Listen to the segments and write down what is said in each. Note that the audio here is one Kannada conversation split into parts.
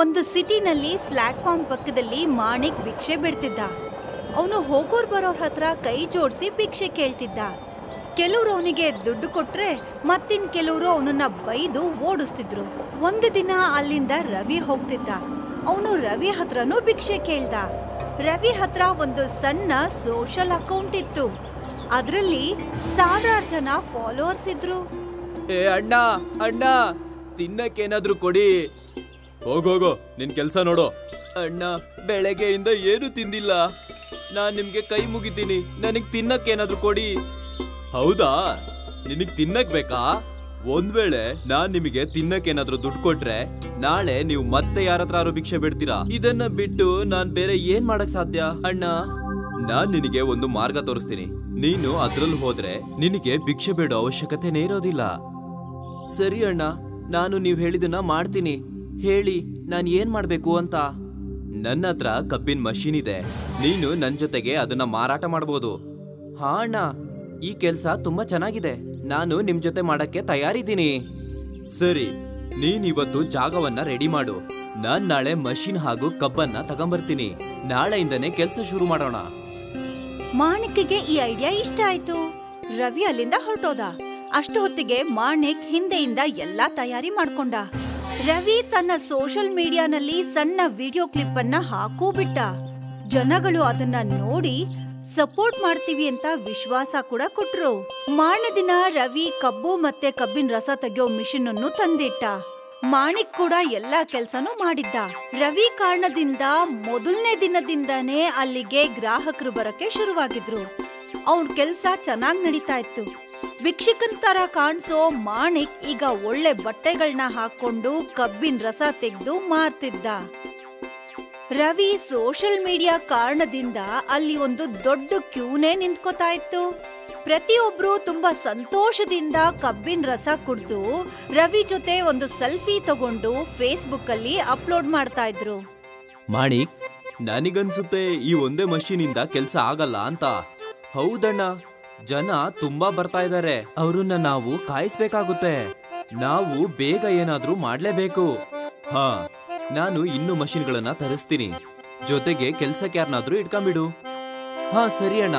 ಒಂದು ಸಿಟಿನಲ್ಲಿ ಪ್ಲಾಟ್ಫಾರ್ಮ್ ಪಕ್ಕದಲ್ಲಿ ಮಾಣಿಕ್ ಭಿಕ್ಷೆ ಬಿಡ್ತಿದ್ದ. ಅವನು ಹೋಗೋರ್ ಬರೋರ್ ಹತ್ರ ಕೈ ಜೋಡಿಸಿ ಭಿಕ್ಷೆ ಕೇಳ್ತಿದ್ದ. ಕೆಲವರು ಅವನಿಗೆ ದುಡ್ಡು ಕೊಟ್ರೆ ಮತ್ತಿನ್ ಕೆಲವರು ಅವನನ್ನ ಬೈದು ಓಡಿಸ್ತಿದ್ರು. ಒಂದು ದಿನ ಅಲ್ಲಿಂದ ರವಿ ಹೋಗ್ತಿದ್ದ. ಅವನು ರವಿ ಹತ್ರನೂ ಭಿಕ್ಷೆ ಕೇಳ್ದ. ರವಿ ಹತ್ರ ಒಂದು ಸಣ್ಣ ಸೋಷಲ್ ಅಕೌಂಟ್ ಇತ್ತು. ಅದರಲ್ಲಿ ಸಾವಿರಾರು ಜನ ಫಾಲೋವರ್ಸ್ ಇದ್ರು. ಏ ಅಣ್ಣ ಅಣ್ಣ, ತಿನ್ನಕ್ಕೇನಾದ್ರೂ ಕೊಡಿ. ಹೋಗೋಗೋ, ನಿನ್ ಕೆಲ್ಸ ನೋಡು. ಅಣ್ಣ, ಬೆಳಗ್ಗೆಯಿಂದ ಏನು ತಿಂದಿಲ್ಲ. ನಾನ್ ನಿಮ್ಗೆ ಕೈ ಮುಗಿತೀನಿ, ನನಗ್ ತಿನ್ನಕ್ಕೇನಾದ್ರೂ ಕೊಡಿ. ಹೌದಾ, ನಿನಗ್ ತಿನ್ನಕ್ ಬೇಕಾ? ಒಂದ್ ವೇಳೆ ನಾನ್ ನಿಮಗೆ ತಿನ್ನಕ್ಕೇನಾದ್ರೂ ದುಡ್ಡು ಕೊಟ್ರೆ ನಾಳೆ ನೀವು ಮತ್ತೆ ಯಾರತ್ರ ಭಿಕ್ಷೆ ಬಿಡ್ತೀರಾ? ಇದನ್ನ ಬಿಟ್ಟು ನಾನ್ ಬೇರೆ ಏನ್ ಮಾಡಕ್ ಸಾಧ್ಯ? ಅಣ್ಣ, ನಾನ್ ನಿನಗೆ ಒಂದು ಮಾರ್ಗ ತೋರಿಸ್ತೀನಿ. ನೀನು ಅದ್ರಲ್ಲಿ ಹೋದ್ರೆ ನಿನಗೆ ಭಿಕ್ಷೆ ಬೇಡೋ ಅವಶ್ಯಕತೆನೇ ಇರೋದಿಲ್ಲ. ಸರಿ ಅಣ್ಣ, ನಾನು ನೀವ್ ಹೇಳಿದನ್ನ ಮಾಡ್ತೀನಿ. ಹೇಳಿ, ನಾನ್ ಏನ್ ಮಾಡ್ಬೇಕು ಅಂತ? ನನ್ನ ಹತ್ರ ಕಬ್ಬಿನ ಮಷೀನ್ ಇದೆ. ನೀನು ನನ್ ಜೊತೆಗೆ ಅದನ್ನ ಮಾರಾಟ ಮಾಡ್ಬೋದು. ಹಾ ಅಣ್ಣ, ಈ ಕೆಲ್ಸ ತುಂಬಾ ಚೆನ್ನಾಗಿದೆ. ನಾನು ನಿಮ್ ಜೊತೆ ಮಾಡಕ್ಕೆ ತಯಾರಿದ್ದೀನಿ. ಸರಿ, ನೀನ್ ಇವತ್ತು ಜಾಗವನ್ನ ರೆಡಿ ಮಾಡು. ನಾನ್ ನಾಳೆ ಮಷೀನ್ ಹಾಗೂ ಕಬ್ಬನ್ನ ತಗೊಂಬರ್ತೀನಿ. ನಾಳೆಯಿಂದನೇ ಕೆಲ್ಸ ಶುರು ಮಾಡೋಣ. ಮಾಣಿಕ್ಗೆ ಈ ಐಡಿಯಾ ಇಷ್ಟ ಆಯ್ತು. ರವಿ ಅಲ್ಲಿಂದ ಹೊರಟೋದ. ಅಷ್ಟು ಹೊತ್ತಿಗೆ ಮಾಣಿಕ್ ಹಿಂದೆಯಿಂದ ಎಲ್ಲಾ ತಯಾರಿ ಮಾಡ್ಕೊಂಡ. ರವಿ ತನ್ನ ಸೋಷಲ್ ಮೀಡಿಯಾನಲ್ಲಿ ಸಣ್ಣ ವಿಡಿಯೋ ಕ್ಲಿಪ್ ಅನ್ನ ಹಾಕೂ ಬಿಟ್ಟ. ಜನಗಳು ಅದನ್ನ ನೋಡಿ ಸಪೋರ್ಟ್ ಮಾಡ್ತೀವಿ ಅಂತ ವಿಶ್ವಾಸ ಕೂಡ ಕೊಟ್ರು. ಮಾರನೇ ದಿನ ರವಿ ಕಬ್ಬು ಮತ್ತೆ ಕಬ್ಬಿನ ರಸ ತೆಗೆಯೋ ಮಿಷಿನ್ ಅನ್ನು ತಂದಿಟ್ಟ. ಮಾಣಿಕ್ ಕೂಡ ಎಲ್ಲಾ ಕೆಲ್ಸನೂ ಮಾಡಿದ್ದ. ರವಿ ಕಾರಣದಿಂದ ಮೊದಲನೇ ದಿನದಿಂದಾನೇ ಅಲ್ಲಿಗೆ ಗ್ರಾಹಕರು ಬರಕ್ಕೆ ಶುರುವಾಗಿದ್ರು. ಅವ್ರ ಕೆಲ್ಸ ಚೆನ್ನಾಗ್ ನಡೀತಾ ಇತ್ತು. ಭಿಕ್ಷಕನ್ ತರ ಕಾಣಿಸೋ ಮಾಣಿಕ್ ಈಗ ಒಳ್ಳೆ ಬಟ್ಟೆಗಳನ್ನ ಹಾಕೊಂಡು ಕಬ್ಬಿನ ರಸ ತೆಗೆದು ಮಾರ್ತಿದ್ದ. ರವಿ ಸೋಷಲ್ ಮೀಡಿಯಾ ಕಾರಣದಿಂದ ಅಲ್ಲಿ ಒಂದು ದೊಡ್ಡ ಕ್ಯೂನೇ ನಿಂತ್ಕೋತಾ ಇತ್ತು. ಪ್ರತಿಯೊಬ್ರು ತುಂಬಾ ಸಂತೋಷದಿಂದ ಕಬ್ಬಿನ ರಸ ಕುಡ್ದು ರವಿ ಜೊತೆ ಒಂದು ಸೆಲ್ಫಿ ತಗೊಂಡು ಫೇಸ್ಬುಕ್ ಅಲ್ಲಿ ಅಪ್ಲೋಡ್ ಮಾಡ್ತಾ ಇದ್ರು. ಮಾಣಿಕ್, ನನಗನ್ಸುತ್ತೆ ಈ ಒಂದೇ ಮಷೀನಿಂದ ಕೆಲ್ಸ ಆಗಲ್ಲ ಅಂತ. ಹೌದಣ್ಣ, ಜನ ತುಂಬಾ ಬರ್ತಾ ಇದ್ದಾರೆ. ಅವ್ರನ್ನ ನಾವು ಕಾಯಿಸ್ಬೇಕಾಗುತ್ತೆ. ನಾವು ಬೇಗ ಏನಾದ್ರೂ ಮಾಡ್ಲೇಬೇಕು. ಹಾ, ನಾನು ಇನ್ನು ಮಷೀನ್ಗಳನ್ನ ತರಿಸ್ತೀನಿ. ಜೊತೆಗೆ ಕೆಲ್ಸಕ್ಕೆ ಯಾರನ್ನಾದ್ರೂ ಇಟ್ಕೊಂಡ್ಬಿಡು. ಹಾ ಸರಿ ಅಣ್ಣ,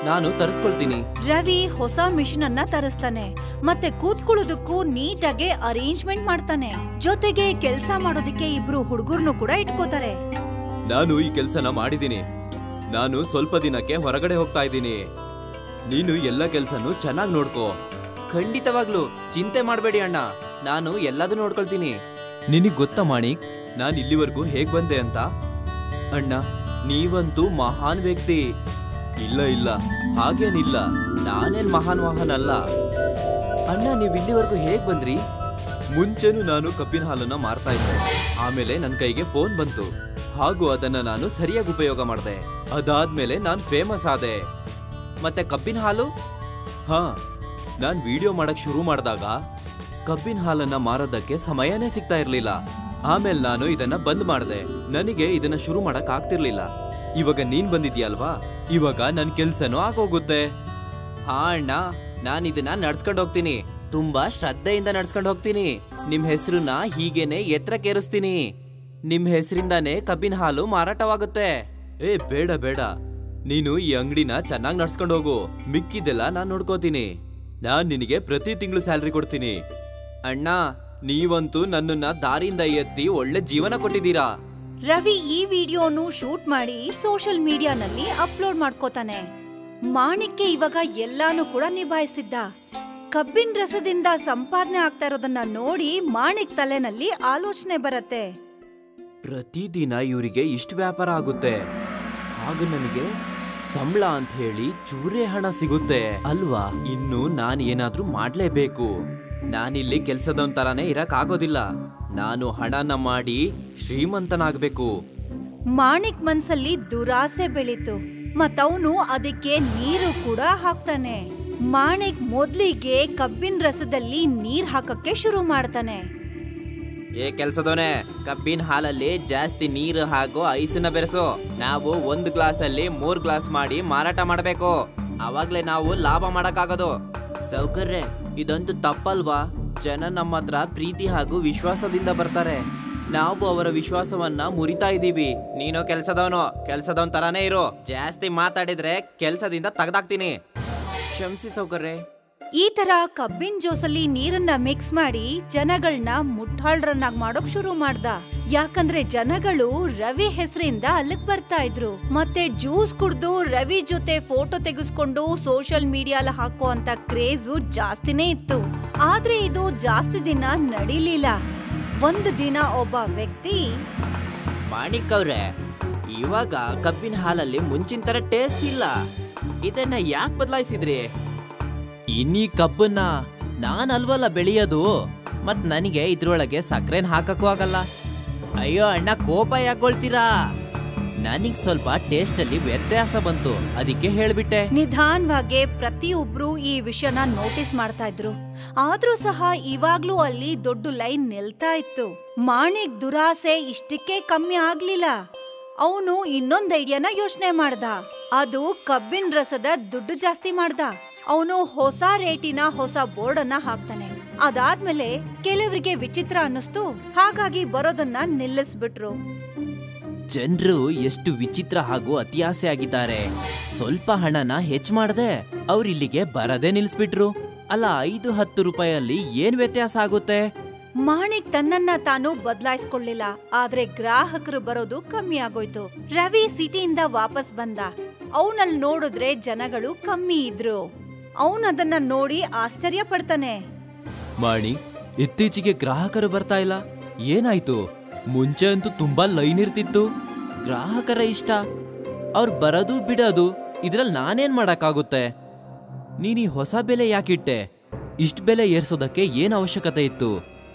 ನಾನು ತರಿಸ್ಕೊಳ್ತೀನಿ. ರವಿ ಹೊಸ ಮಿಷಿನ್ ಅನ್ನ ತರಿಸ್ತಾನೆ. ಮತ್ತೆ ಕೂತ್ಕೊಳ್ಳೋದಕ್ಕೂ ನೀಟಾಗಿ ಅರೇಂಜ್ಮೆಂಟ್ ಮಾಡ್ತಾನೆ. ಜೊತೆಗೆ ಕೆಲ್ಸ ಮಾಡೋದಕ್ಕೆ ಇಬ್ರು ಹುಡುಗರ್ನು ಕೂಡ ಇಟ್ಕೋತಾರೆ. ನಾನು ಈ ಕೆಲ್ಸನ ಮಾಡಿದೀನಿ. ನಾನು ಸ್ವಲ್ಪ ದಿನಕ್ಕೆ ಹೊರಗಡೆ ಹೋಗ್ತಾ ಇದ್ದೀನಿ. ನೀನು ಎಲ್ಲ ಕೆಲ್ಸನೂ ಚೆನ್ನಾಗಿ ನೋಡ್ಕೋ. ಖಂಡಿತವಾಗ್ಲು ಚಿಂತೆ ಮಾಡ್ಬೇಡಿ ಅಣ್ಣ, ನಾನು ಎಲ್ಲದೂ ನೋಡ್ಕೊಳ್ತೀನಿ. ನಿನಗ್ ಗೊತ್ತಾ ಮಾಣಿಕ್, ನಾನು ಇಲ್ಲಿವರೆಗೂ ಹೇಗ್ ಬಂದೆ ಅಂತ? ಅಣ್ಣ, ನೀವಂತೂ ಮಹಾನ್ ವ್ಯಕ್ತಿ. ಇಲ್ಲ ಇಲ್ಲ, ಹಾಗೇನಿಲ್ಲ, ನಾನೇನ್ ಮಹಾನ್ ಅಲ್ಲ. ಅಣ್ಣ, ನೀವ್ ಇಲ್ಲಿವರೆಗೂ ಹೇಗ್ ಬಂದ್ರಿ? ಮುಂಚೆನೂ ನಾನು ಕಬ್ಬಿನ ಹಾಲನ್ನ ಮಾರ್ತಾ ಇದ್ದೆ. ಆಮೇಲೆ ನನ್ನ ಕೈಗೆ ಫೋನ್ ಬಂತು ಹಾಗೂ ಅದನ್ನ ನಾನು ಸರಿಯಾಗಿ ಉಪಯೋಗ ಮಾಡಿದೆ. ಅದಾದ್ಮೇಲೆ ನಾನು ಫೇಮಸ್ ಆದೆ. ಮತ್ತೆ ಕಬ್ಬಿನ ಹಾಲು? ಹಾ, ನಾನ್ ವಿಡಿಯೋ ಮಾಡಕ್ ಶುರು ಮಾಡಿದಾಗ ಕಬ್ಬಿನ ಹಾಲನ್ನ ಮಾರೋದಕ್ಕೆ ಸಮಯನೇ ಸಿಗ್ತಾ ಇರ್ಲಿಲ್ಲ. ಆಮೇಲೆ ನಾನು ಇದನ್ನ ಬಂದ್ ಮಾಡಿದೆ. ನನಗೆ ಇದನ್ನ ಶುರು ಮಾಡಕ್ ಆಗ್ತಿರ್ಲಿಲ್ಲ. ಇವಾಗ ನೀನ್ ಬಂದಿದ್ಯಲ್ವಾ, ಇವಾಗ ನನ್ ಕೆಲ್ಸನೂ ಆಗೋಗುತ್ತೆ. ಹಾ ಅಣ್ಣ, ನಾನ್ ಇದನ್ನ ನಡ್ಸ್ಕೊಂಡ್ ಹೋಗ್ತೀನಿ. ತುಂಬಾ ಶ್ರದ್ಧೆಯಿಂದ ನಡ್ಸ್ಕೊಂಡ್ ಹೋಗ್ತೀನಿ. ನಿಮ್ ಹೆಸರನ್ನ ಹೀಗೇನೆ ಎತ್ತರಕ್ಕೇರಿಸ್ತೀನಿ. ನಿಮ್ ಹೆಸರಿಂದಾನೇ ಕಬ್ಬಿನ ಹಾಲು ಮಾರಾಟವಾಗುತ್ತೆ. ಏ ಬೇಡ ಬೇಡ, ನೀನು ಈ ಅಂಗಡಿನ ಚೆನ್ನಾಗಿ ನಡ್ಸ್ಕೊಂಡು ಹೋಗು. ಮಿಕ್ಕಿದೆಲ್ಲ ನಾನ್ ನೋಡ್ಕೋತೀನಿ. ನಾನ್ ನಿನಗೆ ಪ್ರತಿ ತಿಂಗಳು ಸ್ಯಾಲ್ರಿ ಕೊಡ್ತೀನಿ. ಅಣ್ಣ, ನೀವಂತೂ ನನ್ನನ್ನ ದಾರಿಯಿಂದ ಎತ್ತಿ ಒಳ್ಳೆ ಜೀವನ ಕೊಟ್ಟಿದ್ದೀರಾ. ರವಿ ಈ ವಿಡಿಯೋನು ಶೂಟ್ ಮಾಡಿ ಸೋಷಲ್ ಮೀಡಿಯಾನಲ್ಲಿ ಅಪ್ಲೋಡ್ ಮಾಡ್ಕೋತಾನೆ. ಮಾಣಿಕ್ಗೆ ಇವಾಗ ಎಲ್ಲಾನು ಕೂಡ ನಿಭಾಯಿಸ್ತಿದ್ದ. ಕಬ್ಬಿನ ರಸದಿಂದ ಸಂಪಾದನೆ ಆಗ್ತಾ ಇರೋದನ್ನ ನೋಡಿ ಮಾಣಿಕ್ ತಲೆನಲ್ಲಿ ಆಲೋಚನೆ ಬರತ್ತೆ. ಪ್ರತಿದಿನ ಇವರಿಗೆ ಇಷ್ಟು ವ್ಯಾಪಾರ ಆಗುತ್ತೆ, ಆಗ ನನಗೆ ಸಂಬಳ ಅಂತ ಹೇಳಿ ಚೂರೇ ಹಣ ಸಿಗುತ್ತೆ ಅಲ್ವಾ? ಇನ್ನು ನಾನು ಏನಾದ್ರೂ ಮಾಡ್ಲೇಬೇಕು. ನಾನಿಲ್ಲಿ ಕೆಲ್ಸದವನ್ ತರಾನೇ ಇರಕ್ ಆಗೋದಿಲ್ಲ. ನಾನು ಹಣನ ಮಾಡಿ ಶ್ರೀಮಂತನಾಗ್ಬೇಕು. ಮಾಣಿಕ್ ಮನ್ಸಲ್ಲಿ ದುರಾಸೆ ಬೆಳೀತು. ಮತ್ತವನು ಅದಕ್ಕೆ ನೀರು ಕೂಡ ಹಾಕ್ತಾನೆ. ಮಾಣಿಕ್ ಮೊದ್ಲಿಗೆ ಕಬ್ಬಿನ ರಸದಲ್ಲಿ ನೀರ್ ಹಾಕಕ್ಕೆ ಶುರು ಮಾಡ್ತಾನೆ. ಏ ಕೆಲ್ಸದವನೇ, ಕಬ್ಬಿನ ಹಾಲಲ್ಲಿ ಜಾಸ್ತಿ ನೀರು ಹಾಗೂ ಐಸನ್ನ ಬೆರೆಸು. ನಾವು 1 ಗ್ಲಾಸಲ್ಲಿ 3 ಗ್ಲಾಸ್ ಮಾಡಿ ಮಾರಾಟ ಮಾಡಬೇಕು. ಅವಾಗ್ಲೇ ನಾವು ಲಾಭ ಮಾಡಕ್ಕಾಗೋದು. ಸೌಕರ್ಯ, ಇದಂತೂ ತಪ್ಪಲ್ವಾ? ಜನ ನಮ್ಮ ಹತ್ರ ಪ್ರೀತಿ ಹಾಗೂ ವಿಶ್ವಾಸದಿಂದ ಬರ್ತಾರೆ. ನಾವು ಅವರ ವಿಶ್ವಾಸವನ್ನ ಮುರಿತಾ ಇದೀವಿ. ನೀನು ಕೆಲ್ಸದವನ್ ತರಾನೇ ಇರು. ಜಾಸ್ತಿ ಮಾತಾಡಿದ್ರೆ ಕೆಲ್ಸದಿಂದ ತೆಗ್ದಾಕ್ತೀನಿ. ಕ್ಷಮಿಸಿ ಸೌಕರ್ಯ. ಈ ತರ ಕಬ್ಬಿನ ಜ್ಯೂಸಲ್ಲಿ ನೀರನ್ನ ಮಿಕ್ಸ್ ಮಾಡಿ ಜನಗಳನ್ನ ಮುಟ್ಟಾಳ್ರನ್ನಾಗ್ ಮಾಡೋಕ್ ಶುರು ಮಾಡ್ದ. ಯಾಕಂದ್ರೆ ಜನಗಳು ರವಿ ಹೆಸರಿಂದ ಅಲ್ಲಿಗ್ ಬರ್ತಾ ಇದ್ರು. ಮತ್ತೆ ಜ್ಯೂಸ್ ಕುಡ್ದು ರವಿ ಜೊತೆ ಫೋಟೋ ತೆಗೆಸ್ಕೊಂಡು ಸೋಷಿಯಲ್ ಮೀಡಿಯಾಲ ಹಾಕೋ ಅಂತ ಕ್ರೇಜು ಜಾಸ್ತಿನೇ ಇತ್ತು. ಆದ್ರೆ ಇದು ಜಾಸ್ತಿ ದಿನ ನಡೀಲಿಲ್ಲ. ಒಂದು ದಿನ ಒಬ್ಬ ವ್ಯಕ್ತಿ, ಮಾಣಿಕ್ ಅವ್ರೆ, ಇವಾಗ ಕಬ್ಬಿನ ಹಾಲಲ್ಲಿ ಮುಂಚಿನ ತರ ಟೇಸ್ಟ್ ಇಲ್ಲ, ಇದನ್ನ ಯಾಕೆ ಬದಲಾಯಿಸಿದ್ರಿ? ಇನ್ನೀ ಕಬ್ಬನ್ನ ನಾನಲ್ವಲ್ಲ ಬೆಳೆಯೋದು, ಮತ್ ನನಗೆ ಇದ್ರೊಳಗೆ ಸಕ್ಕರೆನ ಹಾಕಕ್ಕೂ ಆಗಲ್ಲ. ಅಯ್ಯೋ ಅಣ್ಣ, ಕೋಪ ಯಾಕೊಳ್ತೀರಾ? ನನಗ್ ಸ್ವಲ್ಪ ಟೇಸ್ಟ್ ಅಲ್ಲಿ ವ್ಯತ್ಯಾಸ ಬಂತು, ಅದಕ್ಕೆ ಹೇಳ್ಬಿಟ್ಟೆ. ನಿಧಾನವಾಗಿ ಪ್ರತಿಯೊಬ್ರು ಈ ವಿಷಯನ ನೋಟಿಸ್ ಮಾಡ್ತಾ ಇದ್ರು. ಆದ್ರೂ ಸಹ ಇವಾಗ್ಲೂ ಅಲ್ಲಿ ದೊಡ್ಡ ಲೈನ್ ನಿಲ್ತಾ ಇತ್ತು. ಮಾಣಿಕ್ ದುರಾಸೆ ಇಷ್ಟಕ್ಕೆ ಕಮ್ಮಿ ಆಗ್ಲಿಲ್ಲ. ಅವನು ಇನ್ನೊಂದ್ ಐಡಿಯಾನ ಯೋಚನೆ ಮಾಡ್ದ. ಅದು ಕಬ್ಬಿನ ರಸದ ದುಡ್ಡು ಜಾಸ್ತಿ ಮಾಡ್ದ. ಅವನು ಹೊಸ ರೇಟಿನ ಹೊಸ ಬೋರ್ಡ್ ಅನ್ನ ಹಾಕ್ತಾನೆ. ಅದಾದ್ಮೇಲೆ ಕೆಲವರಿಗೆ ವಿಚಿತ್ರ ಅನ್ನಿಸ್ತು, ಹಾಗಾಗಿ ಬರೋದನ್ನ ನಿಲ್ಲಿಸ್ಬಿಟ್ರು. ಜನರು ಎಷ್ಟು ವಿಚಿತ್ರ ಹಾಗೂ ಅತಿಯಾಸೆ ಆಗಿದ್ದಾರೆ. ಸ್ವಲ್ಪ ಹಣನ ಹೆಚ್ಚು ಮಾಡದೆ ಅವ್ರು ಇಲ್ಲಿಗೆ ಬರದೇ ನಿಲ್ಸ್ಬಿಟ್ರು. ಅಲ್ಲ, 5-10 ರೂಪಾಯಲ್ಲಿ ಏನ್ ವ್ಯತ್ಯಾಸ ಆಗುತ್ತೆ? ಮಾಣಿಕ್ ತನ್ನನ್ನ ತಾನು ಬದಲಾಯಿಸ್ಕೊಳ್ಳಿಲ್ಲ. ಆದ್ರೆ ಗ್ರಾಹಕರು ಬರೋದು ಕಮ್ಮಿ ಆಗೋಯ್ತು. ರವಿ ಸಿಟಿಯಿಂದ ವಾಪಸ್ ಬಂದ. ಅವನಲ್ಲಿ ನೋಡಿದ್ರೆ ಜನಗಳು ಕಮ್ಮಿ ಇದ್ರು. ಅವನದನ್ನ ನೋಡಿ ಆಶ್ಚರ್ಯ ಪಡ್ತಾನೆ. ಮಾಣಿ, ಇತ್ತೀಚೆಗೆ ಗ್ರಾಹಕರು ಬರ್ತಾ ಇಲ್ಲ, ಏನಾಯ್ತು? ಮುಂಚೆ ಅಂತೂ ತುಂಬಾ ಲೈನ್ ಇರ್ತಿತ್ತು. ಗ್ರಾಹಕರ ಇಷ್ಟ, ಅವ್ರು ಬರೋದು ಬಿಡೋದು, ಇದ್ರಲ್ಲಿ ನಾನೇನ್ ಮಾಡಕ್ಕಾಗುತ್ತೆ? ನೀನೀ ಹೊಸ ಬೆಲೆ ಯಾಕಿಟ್ಟೆ? ಇಷ್ಟ ಬೆಲೆ ಏರ್ಸೋದಕ್ಕೆ ಏನ್ ಅವಶ್ಯಕತೆ ಇತ್ತು?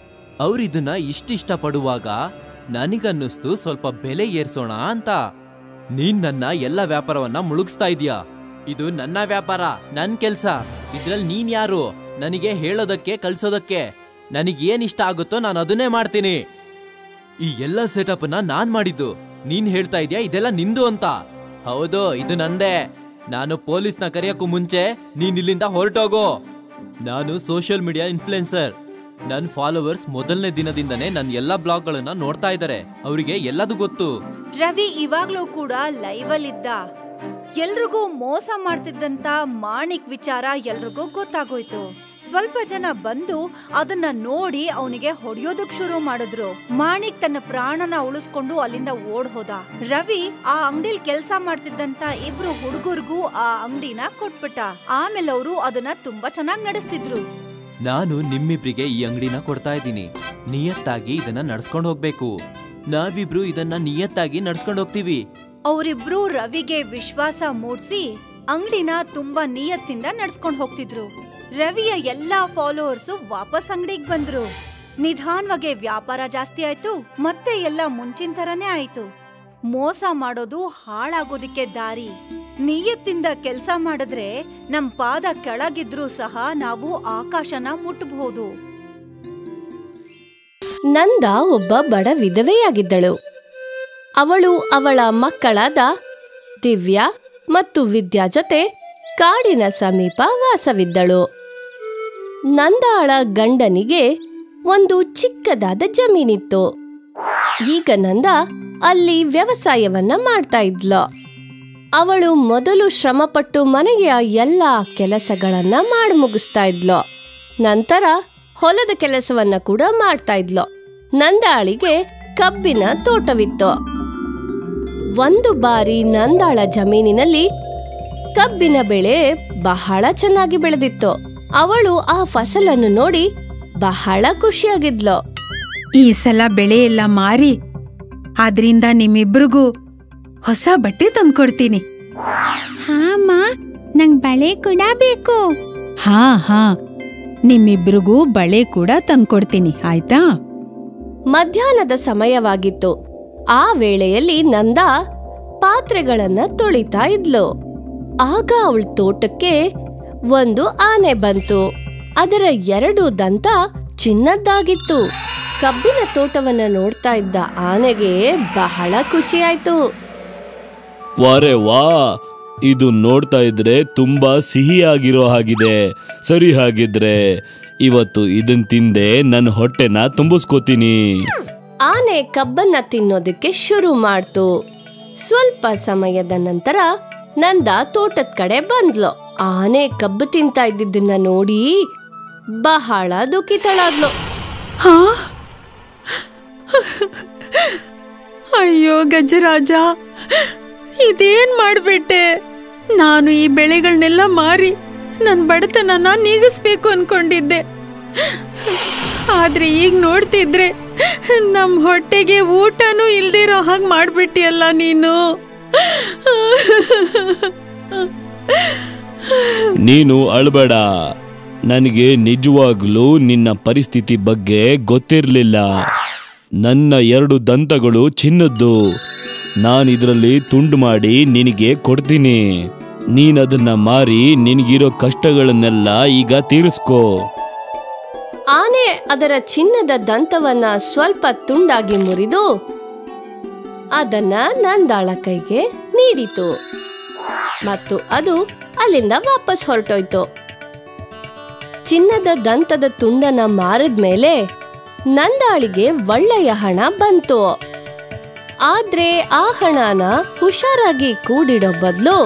ಅವ್ರಿದನ್ನ ಇಷ್ಟ ಪಡುವಾಗ ನನಗನ್ನಿಸ್ತು ಸ್ವಲ್ಪ ಬೆಲೆ ಏರ್ಸೋಣ ಅಂತ. ನೀನ್ ನನ್ನ ಎಲ್ಲ ವ್ಯಾಪಾರವನ್ನ ಮುಳುಗಿಸ್ತಾ ಇದೀಯಾ. ಇದು ನನ್ನ ವ್ಯಾಪಾರ, ನನ್ ಕೆಲ್ಸ. ಇದ್ರಲ್ಲಿ ನೀನ್ ಯಾರು ನನಗೆ ಹೇಳೋದಕ್ಕೆ, ಕಲ್ಸೋದಕ್ಕೆ? ನನಗೇನ್ ಇಷ್ಟ ಆಗುತ್ತೋ ನಾನು ಅದನ್ನೇ ಮಾಡ್ತೀನಿ. ಈ ಎಲ್ಲ ಸೆಟಪ್ನ ನಾನ್ ಮಾಡಿದ್ದು. ನೀನ್ ಹೇಳ್ತಾ ಇದೀಯಾ ಇದೆಲ್ಲ ನಿಂದು ಅಂತ. ಹೌದು, ಇದು ನಂದೇ. ನಾನು ಪೊಲೀಸ್ನ ಕರೆಯಕ್ಕೂ ಮುಂಚೆ ನೀನ್ ಇಲ್ಲಿಂದ ಹೊರಟೋಗೋ. ನಾನು ಸೋಷಿಯಲ್ ಮೀಡಿಯಾ ಇನ್ಫ್ಲುಯೆನ್ಸರ್. ನನ್ ಫಾಲೋವರ್ಸ್ ಮೊದಲನೇ ದಿನದಿಂದನೇ ನನ್ ಎಲ್ಲಾ ಬ್ಲಾಗ್ಗಳನ್ನ ನೋಡ್ತಾ ಇದ್ದಾರೆ. ಅವರಿಗೆ ಎಲ್ಲದೂ ಗೊತ್ತು. ರವಿ ಇವಾಗ್ಲೂ ಕೂಡ ಲೈವ್ ಅಲ್ಲಿದ್ದ. ಎಲ್ರಿಗೂ ಮೋಸ ಮಾಡ್ತಿದ್ದಂತ ಮಾಣಿಕ್ ವಿಚಾರ ಎಲ್ರಿಗೂ ಗೊತ್ತಾಗೋಯ್ತು. ಸ್ವಲ್ಪ ಜನ ಬಂದು ಅದನ್ನ ನೋಡಿ ಅವನಿಗೆ ಹೊಡೆಯೋದಕ್ ಶುರು ಮಾಡಿದ್ರು. ಮಾಣಿಕ್ ತನ್ನ ಪ್ರಾಣನ ಉಳಿಸ್ಕೊಂಡು ಅಲ್ಲಿಂದ ಓಡ್ ಹೋದ. ರವಿ ಆ ಅಂಗಡಿಲ್ ಕೆಲ್ಸ ಮಾಡ್ತಿದ್ದಂತ 2 ಹುಡುಗರಿಗೂ ಆ ಅಂಗಡಿನ ಕೊಟ್ಬಿಟ್ಟ. ಆಮೇಲೆ ಅವರು ಅದನ್ನ ತುಂಬಾ ಚೆನ್ನಾಗಿ ನಡೆಸ್ತಿದ್ರು. ನಾನು ನಿಮ್ಮಿಬ್ರಿಗೆ ಈ ಅಂಗಡಿನ ಕೊಡ್ತಾ ಇದ್ದೀನಿ. ನಿಯತ್ತಾಗಿ ಇದನ್ನ ನಡ್ಸ್ಕೊಂಡು ಹೋಗ್ಬೇಕು. ನಾವಿಬ್ರು ಇದನ್ನ ನಿಯತ್ತಾಗಿ ನಡ್ಸ್ಕೊಂಡು ಹೋಗ್ತೀವಿ. ಅವರಿಬ್ರು ರವಿಗೆ ವಿಶ್ವಾಸ ಮೂಡ್ಸಿ ಅಂಗಡಿನ ತುಂಬಾ ನಿಯತ್ತಿಂದ ನಡ್ಸ್ಕೊಂಡ್ ಹೋಗ್ತಿದ್ರು. ರವಿಯ ಎಲ್ಲಾ ಫಾಲೋವರ್ಸ್ ವಾಪಸ್ ಅಂಗಡಿಗೆ ಬಂದ್ರು. ನಿಧಾನವಾಗಿ ವ್ಯಾಪಾರ ಜಾಸ್ತಿ ಆಯ್ತು. ಮತ್ತೆ ಎಲ್ಲ ಮುಂಚಿನ ತರನೇ ಆಯ್ತು. ಮೋಸ ಮಾಡೋದು ಹಾಳಾಗೋದಿಕ್ಕೆ ದಾರಿ. ನಿಯತ್ತಿಂದ ಕೆಲ್ಸ ಮಾಡಿದ್ರೆ ನಮ್ ಪಾದ ಕೆಳಗಿದ್ರು ಸಹ ನಾವು ಆಕಾಶನ ಮುಟ್ಟಬಹುದು. ನಂದ ಒಬ್ಬ ಬಡ ವಿಧವೆಯಾಗಿದ್ದಳು. ಅವಳು ಅವಳ ಮಕ್ಕಳಾದ ದಿವ್ಯಾ ಮತ್ತು ವಿದ್ಯಾ ಜೊತೆ ಕಾಡಿನ ಸಮೀಪ ವಾಸವಿದ್ದಳು. ನಂದಾಳ ಗಂಡನಿಗೆ ಒಂದು ಚಿಕ್ಕದಾದ ಜಮೀನಿತ್ತು. ಈಗ ನಂದ ಅಲ್ಲಿ ವ್ಯವಸಾಯವನ್ನ ಮಾಡ್ತಾ ಇದ್ಲು. ಅವಳು ಮೊದಲು ಶ್ರಮಪಟ್ಟು ಮನೆಯ ಎಲ್ಲ ಕೆಲಸಗಳನ್ನ ಮಾಡಿ ಮುಗಿಸ್ತಾ ಇದ್ಲು. ನಂತರ ಹೊಲದ ಕೆಲಸವನ್ನ ಕೂಡ ಮಾಡ್ತಾ ಇದ್ಲು. ನಂದಾಳಿಗೆ ಕಬ್ಬಿನ ತೋಟವಿತ್ತು. ಒಂದು ಬಾರಿ ನಂದಾಳ ಜಮೀನಿನಲ್ಲಿ ಕಬ್ಬಿನ ಬೆಳೆ ಬಹಳ ಚೆನ್ನಾಗಿ ಬೆಳೆದಿತ್ತು. ಅವಳು ಆ ಫಸಲನ್ನು ನೋಡಿ ಬಹಳ ಖುಷಿಯಾಗಿದ್ಲು. ಈ ಸಲ ಬೆಳೆ ಎಲ್ಲ ಮಾರಿ ಆದ್ರಿಂದ ನಿಮ್ಮಿಬ್ರಿಗೂ ಹೊಸ ಬಟ್ಟೆ ತಂದ್ಕೊಡ್ತೀನಿ. ಹಾ ಅಮ್ಮ, ನಂಗ್ ಬಳೆ ಕೂಡ ಬೇಕು. ಹಾ ನಿಮ್ಮಿಬ್ರಿಗೂ ಬಳೆ ಕೂಡ ತಂದ್ಕೊಡ್ತೀನಿ, ಆಯ್ತಾ? ಮಧ್ಯಾಹ್ನದ ಸಮಯವಾಗಿತ್ತು. ಆ ವೇಳೆಯಲ್ಲಿ ನಂದ ಪಾತ್ರೆಗಳನ್ನ ತೊಳಿತಾ ಇದ್ಲು. ಆಗ ಅವಳ ತೋಟಕ್ಕೆ ಒಂದು ಆನೆ ಬಂತು. ಅದರ 2 ದಂತ ಚಿನ್ನದ್ದಾಗಿತ್ತು. ಕಬ್ಬಿನ ತೋಟವನ್ನ ನೋಡ್ತಾ ಇದ್ದ ಆನೆಗೆ ಬಹಳ ಖುಷಿಯಾಯ್ತು. ವಾರೆ ವಾ, ಇದು ನೋಡ್ತಾ ಇದ್ರೆ ತುಂಬಾ ಸಿಹಿಯಾಗಿರೋ ಹಾಗಿದೆ. ಸರಿ, ಹಾಗಿದ್ರೆ ಇವತ್ತು ಇದನ್ ತಿಂದೆ ನನ್ನ ಹೊಟ್ಟೆನ ತುಂಬಿಸ್ಕೋತೀನಿ. ಆನೆ ಕಬ್ಬನ್ನ ತಿನ್ನೋದಕ್ಕೆ ಶುರು ಮಾಡ್ತು. ಸ್ವಲ್ಪ ಸಮಯದ ನಂತರ ನಂದ ತೋಟದ ಕಡೆ ಬಂದ್ಲು. ಆನೆ ಕಬ್ಬು ತಿಂತಾ ಇದ್ದಿದ್ದನ್ನ ನೋಡಿ ಬಹಳ ದುಃಖಿತಳಾದ್ಲು. ಹಾ, ಅಯ್ಯೋ ಗಜರಾಜ, ಇದೇನ್ ಮಾಡ್ಬಿಟ್ಟೆ? ನಾನು ಈ ಬೆಳೆಗಳನ್ನೆಲ್ಲ ಮಾರಿ ನನ್ನ ಬಡತನನ ನೀಗಿಸ್ಬೇಕು ಅನ್ಕೊಂಡಿದ್ದೆ. ಆದ್ರೆ ಈಗ ನೋಡ್ತಿದ್ರೆ ನಮ್ ಹೊಟ್ಟೆಗೆ ಊಟನೂ ಇಲ್ದಿರೋ ಹಾಗೆ ಮಾಡ್ಬಿಟ್ಟಿಯಲ್ಲ ನೀನು. ನೀನು ಅಳ್ಬೇಡ. ನನಗೆ ನಿಜವಾಗ್ಲೂ ನಿನ್ನ ಪರಿಸ್ಥಿತಿ ಬಗ್ಗೆ ಗೊತ್ತಿರಲಿಲ್ಲ. ನನ್ನ 2 ದಂತಗಳು ಚಿನ್ನದ್ದು. ನಾನಿದ್ರಲ್ಲಿ ತುಂಡು ಮಾಡಿ ನಿನಗೆ ಕೊಡ್ತೀನಿ. ನೀನದನ್ನ ಮಾರಿ ನಿನಗಿರೋ ಕಷ್ಟಗಳನ್ನೆಲ್ಲ ಈಗ ತೀರಿಸ್ಕೋ. ಆನೆ ಅದರ ಚಿನ್ನದ ದಂತವನ್ನ ಸ್ವಲ್ಪ ತುಂಡಾಗಿ ಮುರಿದು ಅದನ್ನ ನಂದಾಳ ಕೈಗೆ ನೀಡಿತು ಮತ್ತು ಅದು ಅಲ್ಲಿಂದ ವಾಪಸ್ ಹೊರಟೋಯ್ತು. ಚಿನ್ನದ ದಂತದ ತುಂಡನ ಮಾರಿದ್ಮೇಲೆ ನಂದಾಳಿಗೆ ಒಳ್ಳೆಯ ಹಣ ಬಂತು. ಆದ್ರೆ ಆ ಹಣನ ಹುಷಾರಾಗಿ ಕೂಡಿಡೋ ಬದಲು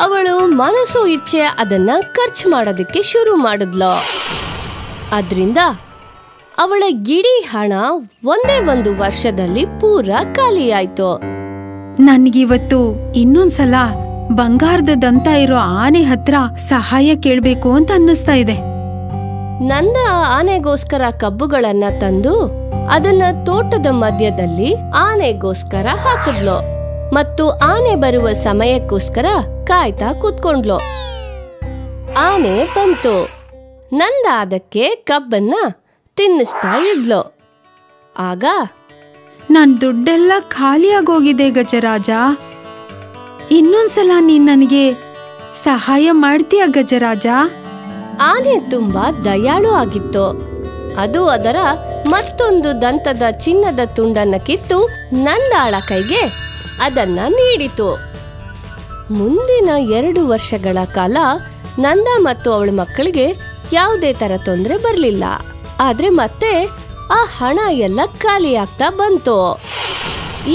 ಅವಳು ಮನಸ್ಸು ಇಚ್ಛೆ ಅದನ್ನ ಖರ್ಚು ಮಾಡೋದಕ್ಕೆ ಶುರು ಮಾಡಿದ್ಲು. ಅದ್ರಿಂದ ಅವಳ ಇಡೀ ಹಣ ಒಂದೇ ಒಂದು ವರ್ಷದಲ್ಲಿ ಪೂರ ಖಾಲಿಯಾಯ್ತು. ನನ್ಗಿವತ್ತು ಇನ್ನೊಂದ್ಸಲ ಬಂಗಾರದ ದಂತ ಇರೋ ಆನೆ ಹತ್ರ ಸಹಾಯ ಕೇಳ್ಬೇಕು ಅಂತ ಅನ್ನಿಸ್ತಾ ಇದೆ. ನಂದ ಆನೆಗೋಸ್ಕರ ಕಬ್ಬುಗಳನ್ನ ತಂದು ಅದನ್ನ ತೋಟದ ಮಧ್ಯದಲ್ಲಿ ಆನೆಗೋಸ್ಕರ ಹಾಕಿದ್ಲು ಮತ್ತು ಆನೆ ಬರುವ ಸಮಯಕ್ಕೋಸ್ಕರ ಕಾಯ್ತಾ ಕೂತ್ಕೊಂಡ್ಲು. ಆನೆ ಬಂತು. ನಂದ ಅದಕ್ಕೆ ಕಬ್ಬನ್ನ ತಿನ್ನಿಸ್ತಾ ಇದ್ಲು. ಆಗ ನನ್ ದುಡ್ಡೆಲ್ಲ ಖಾಲಿಯಾಗೋಗಿದೆ ಗಜರಾಜ. ಇನ್ನೊಂದ್ಸಲ ನೀನ್ ನನಗೆ ಸಹಾಯ ಮಾಡ್ತೀಯ ಗಜರಾಜ? ಆನೆ ತುಂಬಾ ದಯಾಳು ಆಗಿತ್ತು. ಅದು ಅದರ ಮತ್ತೊಂದು ದಂತದ ಚಿನ್ನದ ತುಂಡನ್ನ ಕಿತ್ತು ನಂದಾಳ ಕೈಗೆ ಅದನ್ನ ನೀಡಿತು. ಮುಂದಿನ 2 ವರ್ಷಗಳ ಕಾಲ ನಂದ ಮತ್ತು ಅವಳ ಮಕ್ಕಳಿಗೆ ಯಾವುದೇ ತರ ತೊಂದರೆ ಬರಲಿಲ್ಲ. ಆದ್ರೆ ಮತ್ತೆ ಆ ಹಣ ಎಲ್ಲ ಖಾಲಿಯಾಗ್ತಾ ಬಂತು.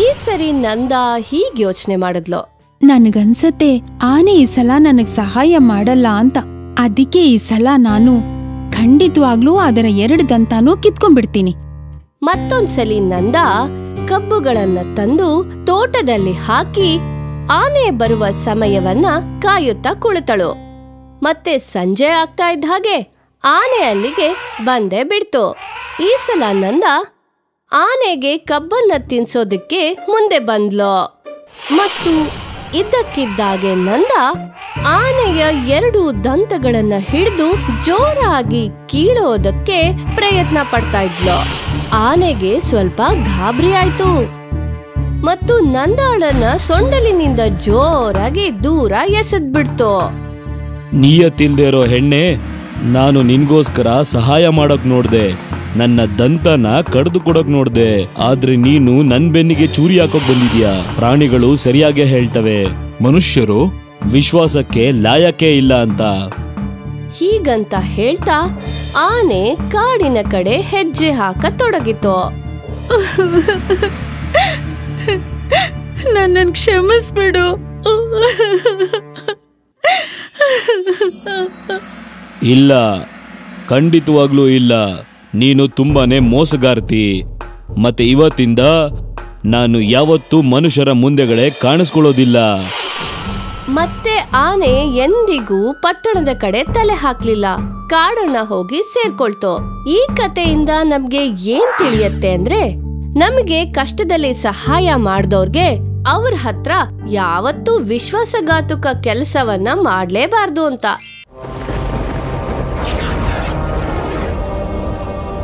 ಈ ಸರಿ ನಂದ ಹೀಗೆ ಯೋಚನೆ ಮಾಡಿದ್ಲು, ನನಗನ್ಸತ್ತೆ ಆನೆ ಈ ಸಲ ನನಗ್ ಸಹಾಯ ಮಾಡಲ್ಲ ಅಂತ. ಅದಕ್ಕೆ ಈ ಸಲ ನಾನು ಖಂಡಿತವಾಗ್ಲೂ ಅದರ 2 ದಂತಾನೂ ಕಿತ್ಕೊಂಡ್ಬಿಡ್ತೀನಿ. ಮತ್ತೊಂದ್ಸಲಿ ನಂದ ಕಬ್ಬುಗಳನ್ನ ತಂದು ತೋಟದಲ್ಲಿ ಹಾಕಿ ಆನೆ ಬರುವ ಸಮಯವನ್ನ ಕಾಯುತ್ತಾ ಕುಳಿತಳು. ಮತ್ತೆ ಸಂಜೆ ಆಗ್ತಾ ಇದ್ದ ಹಾಗೆ ಆನೆ ಅಲ್ಲಿಗೆ ಬಂದೇ ಬಿಡ್ತು. ಈ ಸಲ ನಂದ ಆನೆಗೆ ಕಬ್ಬನ್ನ ತಿನ್ಸೋದಕ್ಕೆ ಮುಂದೆ ಬಂದ್ಲು ಮತ್ತು ಇದ್ದಕ್ಕಿದ್ದಾಗೆ ನಂದ ಆನೆಯ 2 ದಂತಗಳನ್ನ ಹಿಡಿದು ಜೋರಾಗಿ ಕೀಳೋದಕ್ಕೆ ಪ್ರಯತ್ನ ಪಡ್ತಾ ಇದ್ಲು. ಆನೆಗೆ ಸ್ವಲ್ಪ ಗಾಬರಿ ಆಯ್ತು ಮತ್ತು ನಂದಾಳನ್ನ ಸೊಂಡಲಿನಿಂದ ಜೋರಾಗಿ ದೂರ ಎಸೆದ್ಬಿಡ್ತು. ನೀಯತ್ತಿಲ್ದೇ ಇರೋ ಹೆಣ್ಣೆ, ನಾನು ನಿನ್ಗೋಸ್ಕರ ಸಹಾಯ ಮಾಡಕ್ ನೋಡ್ದೆ, ನನ್ನ ದಂತನ ಕಡ್ದು ಕೊಡಕ್ ನೋಡ್ದೆ. ಆದ್ರೆ ನೀನು ನನ್ ಬೆನ್ನಿಗೆ ಚೂರಿ ಹಾಕೋಕ್ ಬಂದಿದ್ಯಾ. ಪ್ರಾಣಿಗಳು ಸರಿಯಾಗೇ ಹೇಳ್ತವೆ, ಮನುಷ್ಯರು ವಿಶ್ವಾಸಕ್ಕೆ ಲಾಯಕೇ ಇಲ್ಲ ಅಂತ. ಹೀಗಂತ ಹೇಳ್ತಾ ಆನೆ ಕಾಡಿನ ಕಡೆ ಹೆಜ್ಜೆ ಹಾಕತೊಡಗಿತು. ನನ್ನನ್ ಕ್ಷಮಿಸ್ಬಿಡು. ಇಲ್ಲ, ಖಂಡಿತವಾಗ್ಲೂ ಇಲ್ಲ. ನೀನು ತುಂಬಾನೇ ಮೋಸಗಾರ್ತಿ. ಮತ್ತೆ ಇವತ್ತಿಂದ ನಾನು ಯಾವತ್ತೂ ಮನುಷ್ಯರ ಮುಂದೆಗಡೆ ಕಾಣಿಸ್ಕೊಳ್ಳೋದಿಲ್ಲ. ಮತ್ತೆ ಆನೆ ಎಂದಿಗೂ ಪಟ್ಟಣದ ಕಡೆ ತಲೆ ಹಾಕ್ಲಿಲ್ಲ, ಕಾಡನ್ನ ಹೋಗಿ ಸೇರ್ಕೊಳ್ತು. ಈ ಕಥೆಯಿಂದ ನಮ್ಗೆ ಏನ್ ತಿಳಿಯತ್ತೆ ಅಂದ್ರೆ, ನಮಗೆ ಕಷ್ಟದಲ್ಲಿ ಸಹಾಯ ಮಾಡ್ದವ್ರಿಗೆ ಅವ್ರ ಹತ್ರ ಯಾವತ್ತೂ ವಿಶ್ವಾಸಘಾತುಕ ಕೆಲಸವನ್ನ ಮಾಡ್ಲೇಬಾರ್ದು ಅಂತ.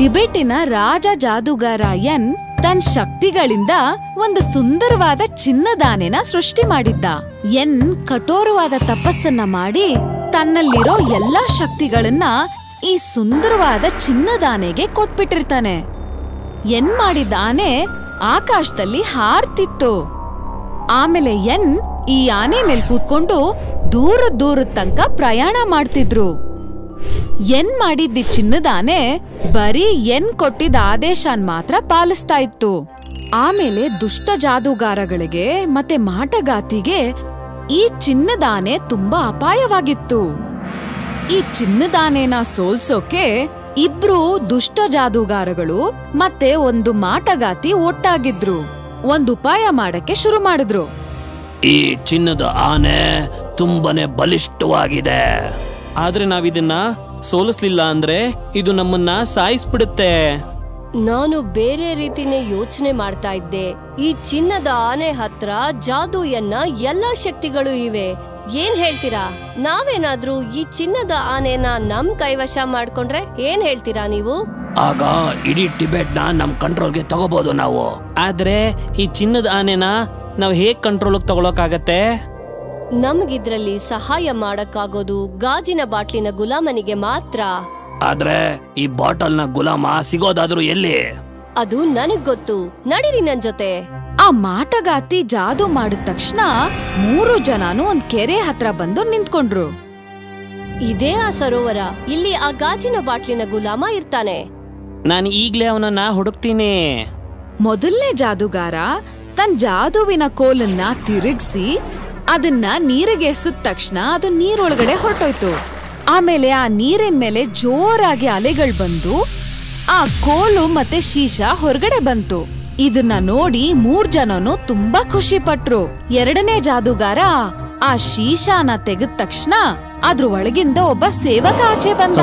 ಟಿಬೆಟಿನ ರಾಜ ಜಾದೂಗಾರ ಎನ್ ತನ್ನ ಶಕ್ತಿಗಳಿಂದ ಒಂದು ಸುಂದರವಾದ ಚಿನ್ನದಾನೆನ ಸೃಷ್ಟಿ ಮಾಡಿದ್ದ. ಎನ್ ಕಠೋರವಾದ ತಪಸ್ಸನ್ನ ಮಾಡಿ ತನ್ನಲ್ಲಿರೋ ಎಲ್ಲಾ ಶಕ್ತಿಗಳನ್ನ ಈ ಸುಂದರವಾದ ಚಿನ್ನದಾನೆಗೆ ಕೊಟ್ಬಿಟ್ಟಿರ್ತಾನೆ. ಎನ್ ಮಾಡಿದ ಆನೆ ಆಕಾಶದಲ್ಲಿ ಹಾರ್ತಿತ್ತು. ಆಮೇಲೆ ಎನ್ ಈ ಆನೆ ಮೇಲೆ ಕೂತ್ಕೊಂಡು ದೂರದ ತನಕ ಪ್ರಯಾಣ ಮಾಡ್ತಿದ್ರು. ಎನ್ ಮಾಡಿದ್ದಿ ಚಿನ್ನದಾನೆ ಬರೀ ಎನ್ ಕೊಟ್ಟಿದ್ದ ಆದೇಶನ್ ಮಾತ್ರ ಪಾಲಿಸ್ತಾ ಇತ್ತು. ಆಮೇಲೆ ದುಷ್ಟ ಜಾದೂಗಾರಗಳಿಗೆ ಮತ್ತೆ ಮಾಟಗಾತಿಗೆ ಈ ಚಿನ್ನದಾನೆ ತುಂಬಾ ಅಪಾಯವಾಗಿತ್ತು. ಈ ಚಿನ್ನದಾನೆನ ಸೋಲ್ಸೋಕೆ ಇಬ್ರು ದುಷ್ಟ ಜಾದೂಗಾರಗಳು ಮತ್ತೆ ಒಂದು ಮಾಟಗಾತಿ ಒಟ್ಟಾಗಿದ್ರು. ಒಂದು ಉಪಾಯ ಮಾಡಕ್ಕೆ ಶುರು ಮಾಡಿದ್ರು. ಈ ಚಿನ್ನದ ಆನೆ ತುಂಬಾನೇ ಬಲಿಷ್ಠವಾಗಿದೆ, ಆದ್ರೆ ನಾವಿದನ್ನ ಸೋಲಿಸ್ಲಿಲ್ಲ ಅಂದ್ರೆ ಇದು ನಮ್ಮನ್ನ ಸಾಯಿಸ್ಬಿಡುತ್ತೆ. ನಾನು ಬೇರೆ ರೀತಿನೇ ಯೋಚನೆ ಮಾಡ್ತಾ ಇದ್ದೆ. ಈ ಚಿನ್ನದ ಆನೆ ಹತ್ರ ಜಾದೂಯನ್ನ ಎಲ್ಲಾ ಶಕ್ತಿಗಳು ಇವೆ. ಏನ್ ಹೇಳ್ತೀರಾ? ನಾವೇನಾದ್ರೂ ಈ ಚಿನ್ನದ ಆನೆನ ನಮ್ ಕೈವಶ ಮಾಡ್ಕೊಂಡ್ರೆ ಏನ್ ಹೇಳ್ತೀರಾ ನೀವು? ಆಗ ಇಡೀ ಟಿಬೆಟ್ನ ನಮ್ ಕಂಟ್ರೋಲ್ಗೆ ತಗೋಬಹುದು ನಾವು. ಆದ್ರೆ ಈ ಚಿನ್ನದ ಆನೆನ ನಾವ್ ಹೇಗ್ ಕಂಟ್ರೋಲ್ ತಗೊಳಕಾಗತ್ತೆ? ನಮಗಿದ್ರಲ್ಲಿ ಸಹಾಯ ಮಾಡಕ್ಕಾಗೋದು ಗಾಜಿನ ಬಾಟ್ಲಿನ ಗುಲಾಮನಿಗೆ ಮಾತ್ರ. ಆದ್ರೆ ಈ ಬಾಟಲ್ನ ಗುಲಾಮ ಸಿಗೋದಾದ್ರೂ ಎಲ್ಲಿ? ಅದು ನನಗ್ ಗೊತ್ತು. ನಡೀರಿ ನನ್ ಜೊತೆ. ಆ ಮಾಟಗಾತಿ ಜಾದೂ ಮಾಡಿದ ತಕ್ಷಣ 3 ಜನನು ಒಂದ್ ಕೆರೆ ಹತ್ರ ಬಂದು ನಿಂತ್ಕೊಂಡ್ರು. ಇದೇ ಆ ಸರೋವರ. ಇಲ್ಲಿ ಆ ಗಾಜಿನ ಬಾಟ್ಲಿನ ಗುಲಾಮ ಇರ್ತಾನೆ. ನಾನು ಈಗ್ಲೇ ಅವನನ್ನ ಹುಡುಕ್ತೀನಿ. ಮೊದಲನೇ ಜಾದೂಗಾರ ತನ್ನ ಜಾದೂವಿನ ಕೋಲನ್ನ ತಿರುಗಿಸಿ ಅದನ್ನ ನೀರಿಗೆ ಎಸೆದ ತಕ್ಷಣ ಅದು ನೀರೊಳಗಡೆ ಹೊರಟೋಯ್ತು. ಆಮೇಲೆ ಆ ನೀರಿನ ಮೇಲೆ ಜೋರಾಗಿ ಅಲೆಗಳು ಬಂದು ಆ ಕೋಲು ಮತ್ತೆ ಶೀಶ ಹೊರಗಡೆ ಬಂತು. ಇದನ್ನ ನೋಡಿ 3 ಜನನು ತುಂಬಾ ಖುಷಿ ಪಟ್ರು. ಎರಡನೇ ಜಾದೂಗಾರ ಆ ಶೀಶಾನ ತೆಗೆದ ತಕ್ಷಣ ಅದ್ರ ಒಳಗಿಂದ ಒಬ್ಬ ಸೇವಕ ಆಚೆ ಬಂದ.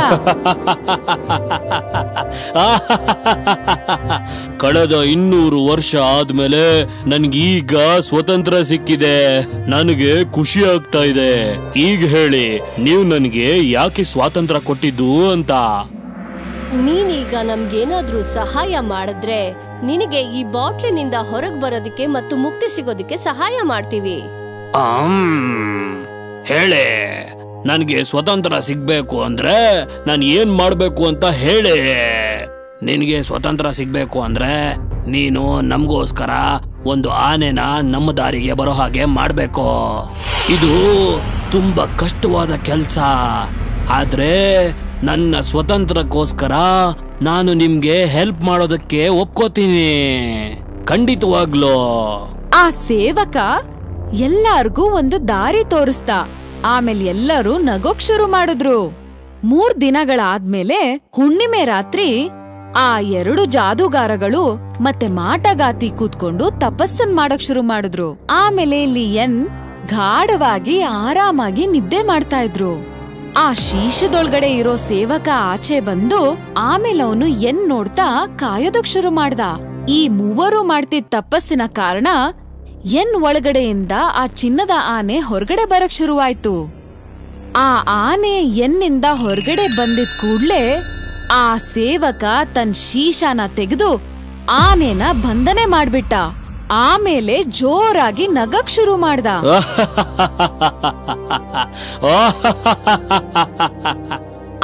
ಕಳೆದ 200 ವರ್ಷ ಆದ್ಮೇಲೆ ನನ್ಗೀಗ ಸ್ವತಂತ್ರ ಸಿಕ್ಕಿದೆ. ನನಗೆ ಖುಷಿ ಆಗ್ತಾ ಇದೆ. ಈಗ ಹೇಳಿ, ನೀವು ನನಗೆ ಯಾಕೆ ಸ್ವಾತಂತ್ರ್ಯ ಕೊಟ್ಟಿದ್ದು ಅಂತ? ನೀನೀಗ ನಮ್ಗೇನಾದ್ರೂ ಸಹಾಯ ಮಾಡಿದ್ರೆ ನಿನಗೆ ಈ ಬಾಟ್ಲಿನಿಂದ ಹೊರಗ್ ಬರೋದಕ್ಕೆ ಮತ್ತು ಮುಕ್ತಿ ಸಿಗೋದಕ್ಕೆ ಸಹಾಯ ಮಾಡ್ತೀವಿ. ಹೇಳಿ, ನನ್ಗೆ ಸ್ವತಂತ್ರ ಸಿಗ್ಬೇಕು ಅಂದ್ರೆ ನಾನು ಏನ್ ಮಾಡ್ಬೇಕು ಅಂತ ಹೇಳಿ. ನಿನಗೆ ಸ್ವತಂತ್ರ ಸಿಗ್ಬೇಕು ಅಂದ್ರೆ ನೀನು ನಮಗೋಸ್ಕರ ಒಂದು ಆನೆನ ನಮ್ಮ ದಾರಿಗೆ ಬರೋ ಹಾಗೆ ಮಾಡ್ಬೇಕು. ಇದು ತುಂಬಾ ಕಷ್ಟವಾದ ಕೆಲ್ಸ, ಆದ್ರೆ ನನ್ನ ಸ್ವತಂತ್ರಕ್ಕೋಸ್ಕರ ನಾನು ನಿಮ್ಗೆ ಹೆಲ್ಪ್ ಮಾಡೋದಕ್ಕೆ ಒಪ್ಕೋತೀನಿ, ಖಂಡಿತವಾಗ್ಲೂ. ಆ ಸೇವಕ ಎಲ್ಲಾರ್ಗೂ ಒಂದು ದಾರಿ ತೋರಿಸ್ದ. ಆಮೇಲೆ ಎಲ್ಲರೂ ನಗೋಕ್ ಶುರು ಮಾಡಿದ್ರು. 3 ದಿನಗಳಾದ್ಮೇಲೆ ಹುಣ್ಣಿಮೆ ರಾತ್ರಿ ಆ 2 ಜಾದೂಗಾರಗಳು ಮತ್ತೆ ಮಾಟಗಾತಿ ಕೂತ್ಕೊಂಡು ತಪಸ್ಸನ್ ಮಾಡಕ್ ಶುರು ಮಾಡಿದ್ರು. ಆಮೇಲೆ ಇಲ್ಲಿ ಗಾಢವಾಗಿ ಆರಾಮಾಗಿ ನಿದ್ದೆ ಮಾಡ್ತಾ ಇದ್ರು. ಆ ಶೀಶದೊಳಗಡೆ ಇರೋ ಸೇವಕ ಆಚೆ ಬಂದು ಆಮೇಲೆ ಅವನು ನೋಡ್ತಾ ಕಾಯೋದಕ್ ಶುರು ಮಾಡ್ದ. ಈ 3 ಮಾಡ್ತಿದ್ದ ತಪಸ್ಸಿನ ಕಾರಣ ಒಳಗಡೆಯಿಂದ ಆ ಚಿನ್ನದ ಆನೆ ಹೊರಗಡೆ ಬರಕ್ ಶುರುವಾಯ್ತು. ಆ ಆನೆ ನಿಂದ ಹೊರಗಡೆ ಬಂದಿದ್ ಕೂಡ್ಲೆ ಆ ಸೇವಕ ತನ್ನ ಶೀಶಾನ ತೆಗೆದು ಆನೆನ ಬಂಧನೆ ಮಾಡ್ಬಿಟ್ಟ. ಆಮೇಲೆ ಜೋರಾಗಿ ನಗಕ್ ಶುರು ಮಾಡ್ದ.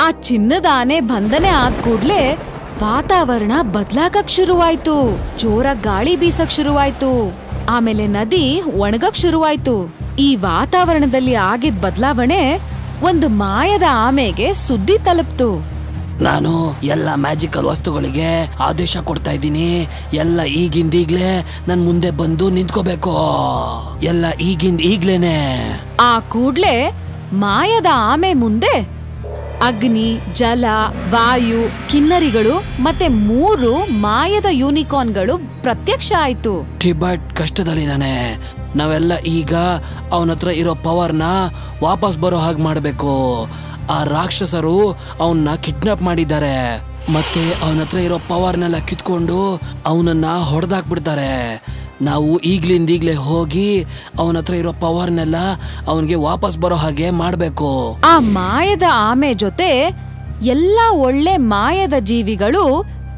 ಆ ಚಿನ್ನದ ಆನೆ ಬಂಧನೆ ಆದ ಕೂಡ್ಲೆ ವಾತಾವರಣ ಬದ್ಲಾಗಕ್ ಶುರುವಾಯ್ತು. ಜೋರಾಗಿ ಗಾಳಿ ಬೀಸಕ್ ಶುರುವಾಯ್ತು. ಆಮೇಲೆ ನದಿ ಒಣಗಕ್ ಶುರುವಾಯ್ತು. ಈ ವಾತಾವರಣದಲ್ಲಿ ಆಗಿದ್ ಬದಲಾವಣೆ ಒಂದು ಮಾಯದ ಆಮೆಗೆ ಸುದ್ದಿ ತಲುಪ್ತು. ನಾನು ಎಲ್ಲ ಮ್ಯಾಜಿಕಲ್ ವಸ್ತುಗಳಿಗೆ ಆದೇಶ ಕೊಡ್ತಾ ಇದ್ದೀನಿ. ಎಲ್ಲ ಈಗಿಂದೀಗ್ಲೇ ನನ್ ಮುಂದೆ ಬಂದು ನಿಂತ್ಕೋಬೇಕು. ಎಲ್ಲ ಈಗ್ಲೇನೆ. ಆ ಕೂಡ್ಲೆ ಮಾಯದ ಆಮೆ ಮುಂದೆ ಅಗ್ನಿ, ಜಲ, ವಾಯು, ಕಿನ್ನರಿಗಳು ಮತ್ತೆ 3 ಮಾಯದ ಯೂನಿಕಾರ್ನ್ಗಳು ಪ್ರತ್ಯಕ್ಷ ಆಯ್ತು. ಟಿಬೆಟ್ ಕಷ್ಟದಲ್ಲಿದ್ದಾನೆ. ನಾವೆಲ್ಲ ಈಗ ಅವನ ಹತ್ರ ಇರೋ ಪವರ್ನ ವಾಪಸ್ ಬರೋ ಹಾಗೆ ಮಾಡಬೇಕು. ಆ ರಾಕ್ಷಸರು ಅವನ್ನ ಕಿಡ್ನಾಪ್ ಮಾಡಿದ್ದಾರೆ ಮತ್ತೆ ಅವನ ಹತ್ರ ಇರೋ ಪವರ್ನೆಲ್ಲ ಕಿತ್ಕೊಂಡು ಅವನನ್ನ ಹೊಡೆದಾಕ್ಬಿಡ್ತಾರೆ. ನಾವು ಈಗ್ಲಿಂದೀಗ್ಲೇ ಹೋಗಿ ಅವನ ಹತ್ರ ಇರೋ ಪವರ್ನೆಲ್ಲ ಅವನಿಗೆ ವಾಪಸ್ ಬರೋ ಹಾಗೆ ಮಾಡ್ಬೇಕು. ಆ ಮಾಯದ ಆಮೆ ಜೊತೆ ಎಲ್ಲಾ ಒಳ್ಳೆ ಮಾಯದ ಜೀವಿಗಳು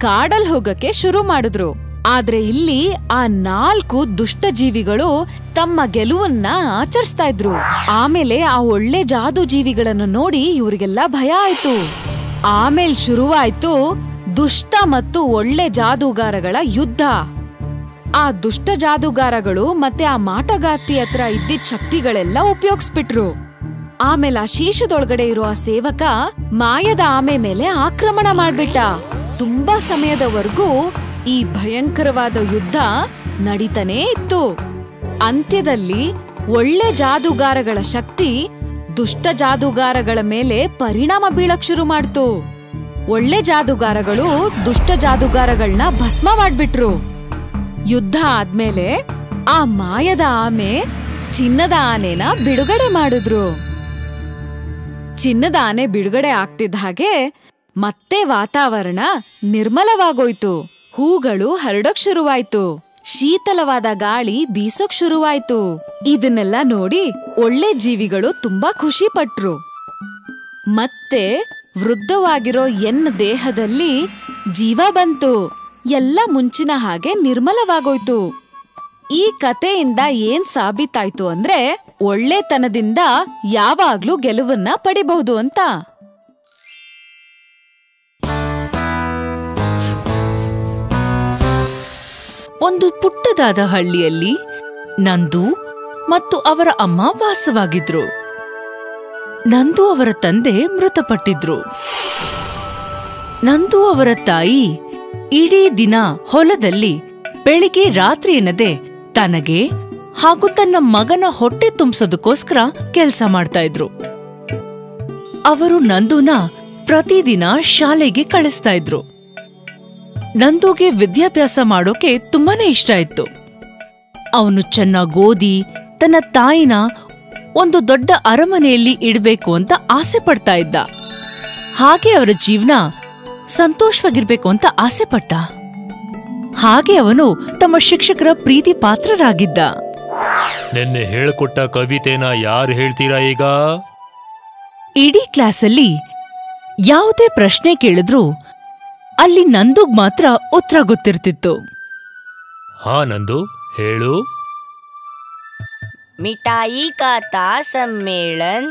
ಕಾಡಲ್ ಹೋಗಕ್ಕೆ ಶುರು ಮಾಡಿದ್ರು. ಆದ್ರೆ ಇಲ್ಲಿ ಆ 4 ದುಷ್ಟ ಜೀವಿಗಳು ತಮ್ಮ ಗೆಲುವನ್ನ ಆಚರಿಸ್ತಾ ಇದ್ರು. ಆಮೇಲೆ ಆ ಒಳ್ಳೆ ಜಾದೂ ಜೀವಿಗಳನ್ನು ನೋಡಿ ಇವ್ರಿಗೆಲ್ಲ ಭಯ ಆಯ್ತು. ಆಮೇಲೆ ಶುರುವಾಯ್ತು ದುಷ್ಟ ಮತ್ತು ಒಳ್ಳೆ ಜಾದೂಗಾರಗಳ ಯುದ್ಧ. ಆ ದುಷ್ಟ ಜಾದೂಗಾರಗಳು ಮತ್ತೆ ಆ ಮಾಟಗಾತಿ ಹತ್ರ ಇದ್ದಿದ್ದ ಶಕ್ತಿಗಳೆಲ್ಲ ಉಪಯೋಗಿಸ್ಬಿಟ್ರು. ಆಮೇಲೆ ಆ ಶೀಶದೊಳಗಡೆ ಇರೋ ಆ ಸೇವಕ ಮಾಯದ ಆಮೆ ಮೇಲೆ ಆಕ್ರಮಣ ಮಾಡ್ಬಿಟ್ಟ. ತುಂಬಾ ಸಮಯದವರೆಗೂ ಈ ಭಯಂಕರವಾದ ಯುದ್ಧ ನಡೀತಾನೇ ಇತ್ತು. ಅಂತ್ಯದಲ್ಲಿ ಒಳ್ಳೆ ಜಾದೂಗಾರಗಳ ಶಕ್ತಿ ದುಷ್ಟ ಜಾದೂಗಾರಗಳ ಮೇಲೆ ಪರಿಣಾಮ ಬೀಳಕ್ ಶುರು ಮಾಡ್ತು. ಒಳ್ಳೆ ಜಾದೂಗಾರಗಳು ದುಷ್ಟ ಜಾದೂಗಾರಗಳನ್ನ ಭಸ್ಮ ಮಾಡ್ಬಿಟ್ರು. ಯುದ್ಧ ಆದ್ಮೇಲೆ ಆ ಮಾಯದ ಆಮೆ ಚಿನ್ನದ ಆನೆನ ಬಿಡುಗಡೆ ಮಾಡಿದ್ರು. ಚಿನ್ನದ ಆನೆ ಬಿಡುಗಡೆ ಆಗ್ತಿದ್ದ ಹಾಗೆ ಮತ್ತೆ ವಾತಾವರಣ ನಿರ್ಮಲವಾಗೋಯ್ತು. ಹೂಗಳು ಹರಡೋಕ್ ಶುರುವಾಯ್ತು. ಶೀತಲವಾದ ಗಾಳಿ ಬೀಸೋಕ್ ಶುರುವಾಯ್ತು. ಇದನ್ನೆಲ್ಲ ನೋಡಿ ಒಳ್ಳೆ ಜೀವಿಗಳು ತುಂಬಾ ಖುಷಿ ಪಟ್ರು. ಮತ್ತೆ ವೃದ್ಧವಾಗಿರೋ ದೇಹದಲ್ಲಿ ಜೀವ ಬಂತು. ಎಲ್ಲ ಮುಂಚಿನ ಹಾಗೆ ನಿರ್ಮಲವಾಗೋಯ್ತು. ಈ ಕಥೆಯಿಂದ ಏನ್ ಸಾಬೀತಾಯ್ತು ಅಂದ್ರೆ ಒಳ್ಳೆತನದಿಂದ ಯಾವಾಗ್ಲೂ ಗೆಲುವನ್ನ ಪಡಿಬಹುದು ಅಂತ. ಒಂದು ಪುಟ್ಟದಾದ ಹಳ್ಳಿಯಲ್ಲಿ ನಂದು ಮತ್ತು ಅವರ ಅಮ್ಮ ವಾಸವಾಗಿದ್ರು. ನಂದು ಅವರ ತಂದೆ ಮೃತಪಟ್ಟಿದ್ರು. ನಂದು ಅವರ ತಾಯಿ ಇಡೀ ದಿನ ಹೊಲದಲ್ಲಿ ಬೆಳಿಗ್ಗೆ ರಾತ್ರಿ ಎನ್ನದೆ ತನಗೆ ಹಾಗೂ ತನ್ನ ಮಗನ ಹೊಟ್ಟೆ ತುಂಬಿಸೋದಕ್ಕೋಸ್ಕರ ಕೆಲಸ ಮಾಡ್ತಾ ಇದ್ರು. ಅವರು ನಂದುನ ಪ್ರತಿದಿನ ಶಾಲೆಗೆ ಕಳಿಸ್ತಾ ಇದ್ರು. ನಂದುಗೆ ವಿದ್ಯಾಭ್ಯಾಸ ಮಾಡೋಕೆ ತುಂಬಾನೇ ಇಷ್ಟ ಇತ್ತು. ಅವನು ಚೆನ್ನಾಗಿ ಓದಿ ತನ್ನ ತಾಯಿನ ಒಂದು ದೊಡ್ಡ ಅರಮನೆಯಲ್ಲಿ ಇಡಬೇಕು ಅಂತ ಆಸೆ ಪಡ್ತಾ ಇದ್ದ. ಹಾಗೆ ಅವರ ಜೀವನ ಸಂತೋಷವಾಗಿರ್ಬೇಕು ಅಂತ ಆಸೆ ಪಟ್ಟ. ಹಾಗೆ ಅವನು ತಮ್ಮ ಶಿಕ್ಷಕರ ಪ್ರೀತಿ ಪಾತ್ರರಾಗಿದ್ದ. ನಿನ್ನೆ ಹೇಳ್ಕೊಟ್ಟ ಕವಿತೆನ ಯಾರು ಹೇಳ್ತೀರಾ ಈಗ? ಇಡೀ ಕ್ಲಾಸಲ್ಲಿ ಯಾವುದೇ ಪ್ರಶ್ನೆ ಕೇಳಿದ್ರು ಅಲ್ಲಿ ನಂದುಗ್ ಮಾತ್ರ ಉತ್ತರ ಗೊತ್ತಿರ್ತಿತ್ತು. ಹಾ ನಂದು, ಹೇಳು. मिठाई का था सम्मेलन,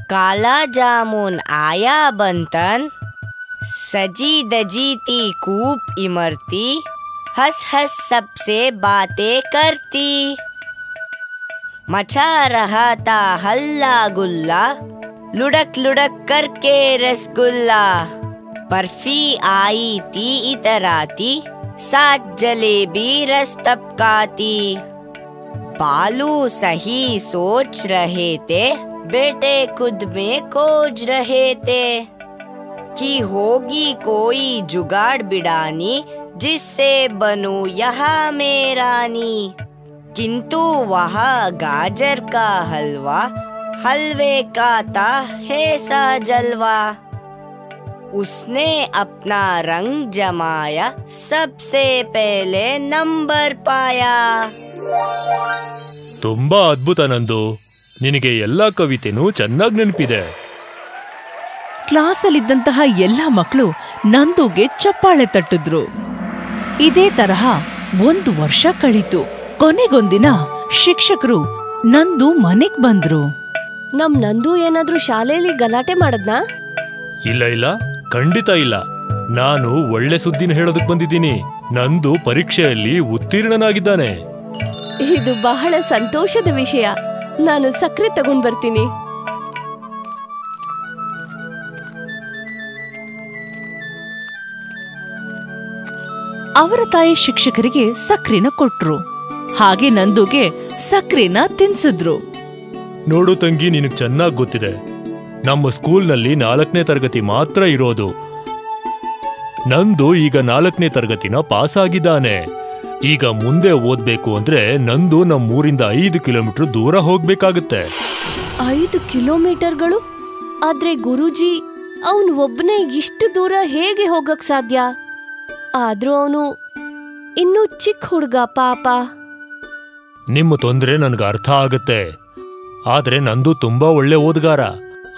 काला जामुन आया बंतन, सजी दजी थी खूब इमरती, हंस हंस सबसे बातें करती, मचा रहा था हल्ला गुल्ला, लुढ़क लुढ़क करके रसगुल्ला, बर्फी आई थी इतराती, साथ जलेबी रस टपकाती, बालू सही सोच रहे थे, बेटे खुद में खोज रहे थे कि होगी कोई जुगाड़ बिड़ानी, जिससे बनूं यहाँ मैं रानी, किंतु वहाँ गाजर का हलवा, हलवे का था है सा जलवा, उसने अपना रंग जमाया, सबसे पहले नंबर पाया. ತುಂಬಾ ಅದ್ಭುತ ನಂದು, ನಿನಗೆ ಎಲ್ಲಾ ಕವಿತೆನೂ ಚೆನ್ನಾಗಿ ನೆನಪಿದೆ. ಕ್ಲಾಸಲ್ಲಿದ್ದಂತಹ ಎಲ್ಲಾ ಮಕ್ಕಳು ನಂದುಗೆ ಚಪ್ಪಾಳೆ ತಟ್ಟಿದ್ರು. ಇದೇ ತರಹ 1 ವರ್ಷ ಕಳೀತು. ಕೊನೆಗೊಂದಿನ ಶಿಕ್ಷಕರು ನಂದು ಮನೆಗ್ ಬಂದ್ರು. ನಮ್ ನಂದು ಏನಾದ್ರೂ ಶಾಲೆಯಲ್ಲಿ ಗಲಾಟೆ ಮಾಡದ್ನಾ? ಇಲ್ಲ ಇಲ್ಲ, ಖಂಡಿತ ಇಲ್ಲ. ನಾನು ಒಳ್ಳೆ ಸುದ್ದಿನ ಹೇಳೋದಕ್ ಬಂದಿದ್ದೀನಿ. ನಂದು ಪರೀಕ್ಷೆಯಲ್ಲಿ ಉತ್ತೀರ್ಣನಾಗಿದ್ದಾನೆ. ಇದು ಬಹಳ ಸಂತೋಷದ ವಿಷಯ. ನಾನು ಸಕ್ಕರೆ ತಗೊಂಡ್ ಬರ್ತೀನಿ. ಅವರ ತಾಯಿ ಶಿಕ್ಷಕರಿಗೆ ಸಕ್ರೆನ ಕೊಟ್ರು. ಹಾಗೆ ನಂದುಗೆ ಸಕ್ರೆನ ತಿನ್ಸಿದ್ರು. ನೋಡು ತಂಗಿ, ನಿನಗ್ ಚೆನ್ನಾಗ್ ಗೊತ್ತಿದೆ, ನಮ್ಮ ಸ್ಕೂಲ್ನಲ್ಲಿ 4ನೇ ತರಗತಿ ಮಾತ್ರ ಇರೋದು. ನಂದು ಈಗ 4ನೇ ತರಗತಿನ ಪಾಸ್ ಆಗಿದ್ದಾನೆ. ಈಗ ಮುಂದೆ ಓದ್ಬೇಕು ಅಂದ್ರೆ ನಂದು ನಮ್ಮೂರಿಂದ 5 ಕಿಲೋಮೀಟರ್ ದೂರ ಹೋಗ್ಬೇಕಾಗತ್ತೆ. 5 ಕಿಲೋಮೀಟರ್ಗಳು? ಆದ್ರೆ ಗುರೂಜಿ, ಅವನು ಒಬ್ಬನೇ ಇಷ್ಟು ದೂರ ಹೇಗೆ ಹೋಗಕ್ ಸಾಧ್ಯ? ಆದ್ರೂ ಅವನು ಇನ್ನೂ ಚಿಕ್ಕ ಹುಡುಗ ಪಾಪ. ನಿಮ್ಮ ತೊಂದ್ರೆ ನನ್ಗೆ ಅರ್ಥ ಆಗತ್ತೆ. ಆದ್ರೆ ನಂದು ತುಂಬಾ ಒಳ್ಳೆ ಓದ್ಗಾರ.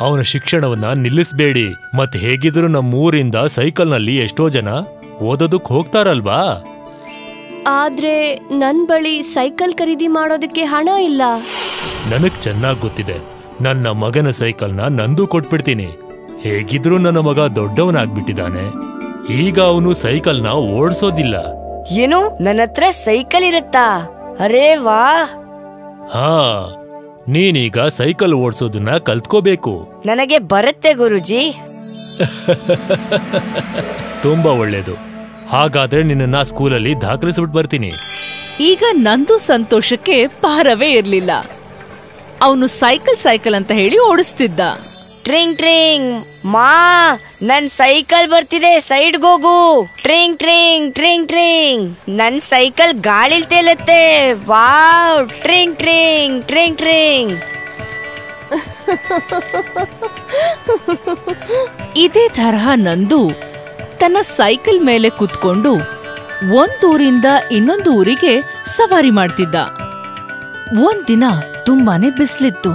ಅವನ ಶಿಕ್ಷಣವನ್ನ ನಿಲ್ಲಿಸ್ಬೇಡಿ. ಮತ್ ಹೇಗಿದ್ರು ನಮ್ಮೂರಿಂದ ಸೈಕಲ್ನಲ್ಲಿ ಎಷ್ಟೋ ಜನ ಓದೋದಕ್ ಹೋಗ್ತಾರಲ್ವಾ? ಆದ್ರೆ ನನ್ ಬಳಿ ಸೈಕಲ್ ಖರೀದಿ ಮಾಡೋದಕ್ಕೆ ಹಣ ಇಲ್ಲ. ನನಗ್ ಚೆನ್ನಾಗ್ ಗೊತ್ತಿದೆ. ನನ್ನ ಮಗನ ಸೈಕಲ್ನ ನಂದು ಕೊಟ್ಬಿಡ್ತೀನಿ. ಹೇಗಿದ್ರು ನನ್ನ ಮಗ ದೊಡ್ಡವನಾಗ್ಬಿಟ್ಟಿದ್ದಾನೆ. ಈಗ ಅವನು ಸೈಕಲ್ನ ಓಡಿಸೋದಿಲ್ಲ. ಏನು, ನನ್ನ ಹತ್ರ ಸೈಕಲ್ ಇರುತ್ತಾ? ಅರೇ ವಾ! ಹಾ, ನೀನೀಗ ಸೈಕಲ್ ಓಡಿಸೋದನ್ನ ಕಲ್ತ್ಕೋಬೇಕು. ನನಗೆ ಬರುತ್ತೆ ಗುರುಜಿ. ತುಂಬಾ ಒಳ್ಳೇದು. ಹಾಗಾದ್ರೆ ನಿನ್ನ ಸ್ಕೂಲಲ್ಲಿ ದಾಖಲಿಸ್ಬಿಟ್ಟು ಬರ್ತೀನಿ. ಈಗ ನಂದು ಸಂತೋಷಕ್ಕೆ ಪಾರವೇ ಇರ್ಲಿಲ್ಲ. ಅವನು ಸೈಕಲ್ ಅಂತ ಹೇಳಿ ಓಡಿಸ್ತಿದ್ದ. ಟ್ರಿಂಗ್ ಟ್ರಿಂಗ್ ಮಾ, ನನ್ ಸೈಕಲ್ ಬರ್ತಿದೆ, ಸೈಡ್ಗೋಗು. ಟ್ರಿಂಗ್ ಟ್ರಿಂಗ್ ಟ್ರಿಂಗ್ ಟ್ರಿಂಗ್, ನನ್ ಸೈಕಲ್ ಗಾಳಿಲ್ ತೇಲುತ್ತೆ. ವಾವ್, ಟ್ರಿಂಗ್ ಟ್ರಿಂಗ್ ಟ್ರಿಂಗ್ ಟ್ರಿಂಗ್. ಇದೇ ತರಹ ನಂದು ತನ್ನ ಸೈಕಲ್ ಮೇಲೆ ಕುತ್ಕೊಂಡು ಒಂದೂರಿಂದ ಇನ್ನೊಂದು ಊರಿಗೆ ಸವಾರಿ ಮಾಡ್ತಿದ್ದ. ಒಂದಿನ ತುಂಬಾನೇ ಬಿಸಿಲಿತ್ತು.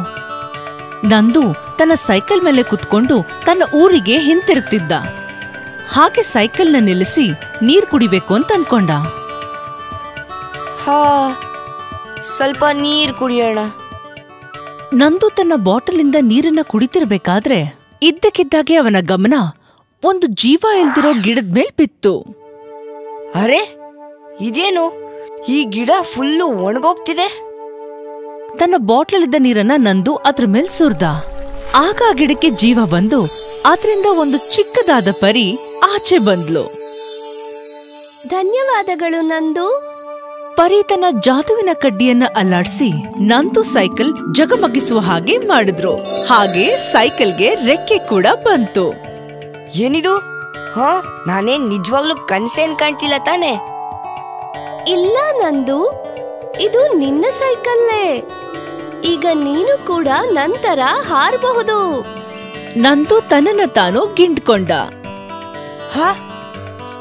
ನಂದು ತನ್ನ ಸೈಕಲ್ ಮೇಲೆ ಕುತ್ಕೊಂಡು ತನ್ನ ಊರಿಗೆ ಹಿಂತಿರುಗ್ತಿದ್ದ. ಹಾಗೆ ಸೈಕಲ್ನ ನಿಲ್ಲಿಸಿ ನೀರ್ ಕುಡಿಬೇಕು ಅಂತ ಅನ್ಕೊಂಡ. ಹಾ, ಸ್ವಲ್ಪ ನೀರ್ ಕುಡಿಯೋಣ. ನಂದು ತನ್ನ ಬಾಟಲಿಂದ ನೀರನ್ನ ಕುಡಿತಿರ್ಬೇಕಾದ್ರೆ ಇದ್ದಕ್ಕಿದ್ದಾಗೆ ಅವನ ಗಮನ ಒಂದು ಜೀವ ಇಲ್ದಿರೋ ಗಿಡದ ಮೇಲ್ ಬಿತ್ತು. ಅರೆ, ಇದೇನು ಈ ಗಿಡ ಫುಲ್ಲು ಒಣಗೋಗ್ತಿದೆ. ತನ್ನ ಬಾಟ್ಲಲ್ಲಿದ್ದ ನೀರನ್ನ ನಂದು ಅದ್ರ ಮೇಲ್ ಸುರ್ದ. ಆಗ ಆ ಗಿಡಕ್ಕೆ ಜೀವ ಬಂದು ಅದರಿಂದ ಒಂದು ಚಿಕ್ಕದಾದ ಪರಿ ಆಚೆ ಬಂದ್ಲು. ಧನ್ಯವಾದಗಳು ನಂದು. ಪರಿ ತನ್ನ ಜಾದುವಿನ ಕಡ್ಡಿಯನ್ನ ಅಲ್ಲಾಡ್ಸಿ ನಂದು ಸೈಕಲ್ ಜಗಮಗಿಸುವ ಹಾಗೆ ಮಾಡಿದ್ರು. ಹಾಗೆ ಸೈಕಲ್ಗೆ ರೆಕ್ಕೆ ಕೂಡ ಬಂತು. ಏನಿದು? ಹಾ, ನಾನೇನ್ ನಿಜವಾಗ್ಲೂ ಕನ್ಸೇನ್ ಕಾಣ್ತಿಲ್ಲ ತಾನೆ? ಇಲ್ಲ ನಂದು, ಇದು ನಿನ್ನ ಸೈಕಲ್ಲೇ. ಈಗ ನೀನು ಕೂಡ ನಂತರ ಹಾರಬಹುದು. ನಂದು ತನ್ನನ್ನ ತಾನು ಗಿಂಡ್ಕೊಂಡ. ಹಾ,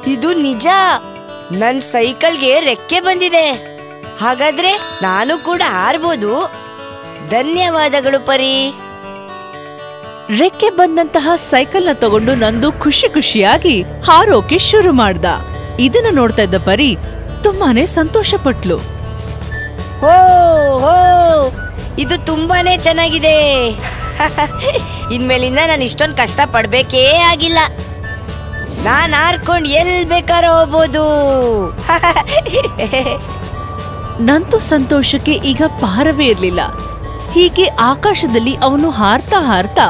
ಇದು ನಿಜ. ನನ್ ಸೈಕಲ್ಗೆ ರೆಕ್ಕೆ ಬಂದಿದೆ. ಹಾಗಾದ್ರೆ ನಾನು ಕೂಡ ಹಾರ್ಬೋದು. ಧನ್ಯವಾದಗಳು ಪರಿ. ರೆಕ್ಕೆ ಬಂದಂತಹ ಸೈಕಲ್ನ ತಗೊಂಡು ನಂದು ಖುಷಿಯಾಗಿ ಹಾರೋಕೆ ಶುರು ಮಾಡ್ದ. ಇದನ್ನ ನೋಡ್ತಾ ಇದ್ದ ಪರಿ ತುಂಬಾನೇ ಸಂತೋಷ ಪಟ್ಲು. ಹೋ ಹೋ, ಇದು ತುಂಬಾನೇ ಚೆನ್ನಾಗಿದೆ. ಇನ್ಮೇಲಿಂದ ನಾನು ಇಷ್ಟೊಂದು ಕಷ್ಟ ಪಡ್ಬೇಕೇ ಆಗಿಲ್ಲ. ನಾನ್ ಹಾರ್ಕೊಂಡು ಎಲ್ ಬೇಕಾದ್ರೂ ಹೋಗ್ಬೋದು. ನಂದು ಸಂತೋಷಕ್ಕೆ ಈಗ ಪಾರವೇ ಇರ್ಲಿಲ್ಲ. ಹೀಗೆ ಆಕಾಶದಲ್ಲಿ ಅವನು ಹಾರ್ತಾ ಹಾರ್ತಾ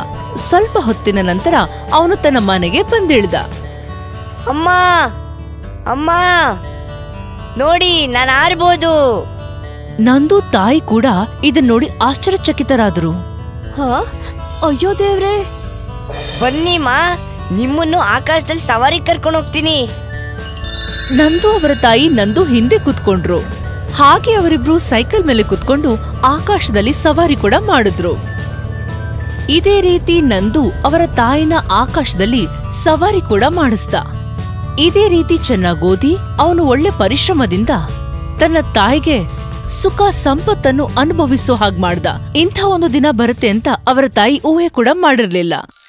ಸ್ವಲ್ಪ ಹೊತ್ತಿನ ನಂತರ ಅವನು ತನ್ನ ಮನೆಗೆ ಬಂದಿಳಿದ. ಅಮ್ಮ ಅಮ್ಮ, ನೋಡಿ, ನಾನು ಹಾರ್ಬೋದು. ನಂದು ತಾಯಿ ಕೂಡ ಇದನ್ನ ನೋಡಿ ಆಶ್ಚರ್ಯಚಕಿತರಾದರು. ಅಯ್ಯೋ ದೇವ್ರೆ, ಬನ್ನಿಮ್ಮ, ನಿಮ್ಮನ್ನು ಆಕಾಶದಲ್ಲಿ ಸವಾರಿ ಕರ್ಕೊಂಡು ಹೋಗ್ತೀನಿ. ನಂದು ಅವರ ತಾಯಿ ನಂದು ಹಿಂದೆ ಕುತ್ಕೊಂಡ್ರು. ಹಾಗೆ ಅವರಿಬ್ರು ಸೈಕಲ್ ಮೇಲೆ ಕುತ್ಕೊಂಡು ಆಕಾಶದಲ್ಲಿ ಸವಾರಿ ಕೂಡ ಮಾಡಿದ್ರು. ಇದೇ ರೀತಿ ನಂದು ಅವರ ತಾಯಿನ ಆಕಾಶದಲ್ಲಿ ಸವಾರಿ ಕೂಡ ಮಾಡಿಸ್ದ. ಇದೇ ರೀತಿ ಚೆನ್ನಾಗಿ ಓದಿ ಅವನು ಒಳ್ಳೆ ಪರಿಶ್ರಮದಿಂದ ತನ್ನ ತಾಯಿಗೆ ಸುಖ ಸಂಪತ್ತನ್ನು ಅನುಭವಿಸೋ ಹಾಗೆ ಮಾಡ್ದ. ಇಂಥ ಒಂದು ದಿನ ಬರುತ್ತೆ ಅಂತ ಅವರ ತಾಯಿ ಊಹೆ ಕೂಡ ಮಾಡಿರ್ಲಿಲ್ಲ.